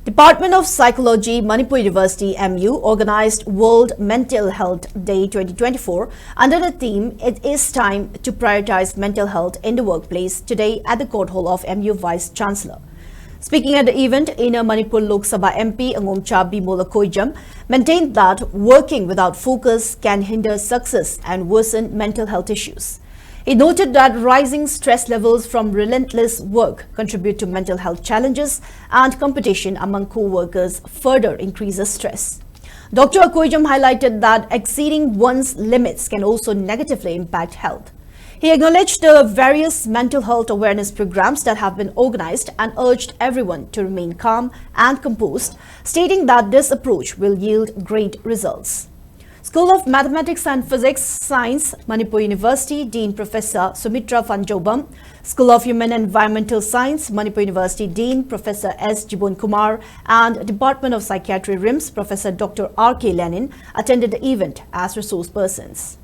Department of Psychology, Manipur University MU organized World Mental Health Day 2024 under the theme "It is time to prioritize mental health in the workplace" today at the Court Hall of MU Vice Chancellor. Speaking at the event, Inner Manipur Lok Sabha MP Angomcha Bimola Koijam maintained that working without focus can hinder success and worsen mental health issues. He noted that rising stress levels from relentless work contribute to mental health challenges, and competition among co-workers further increases stress. Dr. Koijam highlighted that exceeding one's limits can also negatively impact health. He acknowledged the various mental health awareness programs that have been organized and urged everyone to remain calm and composed, stating that this approach will yield great results. School of Mathematics and Physics Science, Manipur University, Dean Professor Sumitra Fanjobam, School of Human and Environmental Science, Manipur University, Dean Professor S. Jibun Kumar, and Department of Psychiatry RIMS, Professor Dr. R.K. Lenin attended the event as resource persons.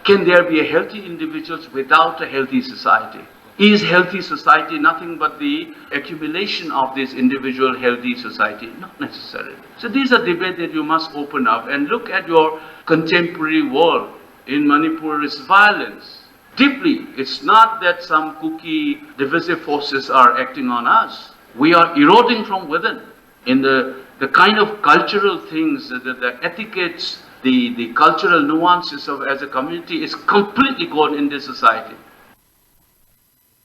Can there be a healthy individuals without a healthy society? Is healthy society nothing but the accumulation of this individual healthy society? Not necessarily. So these are debates that you must open up and look at your contemporary world. In Manipur is violence. Deeply, it's not that some kooky divisive forces are acting on us. We are eroding from within. In the kind of cultural things, the etiquettes, the cultural nuances of as a community is completely gone in this society.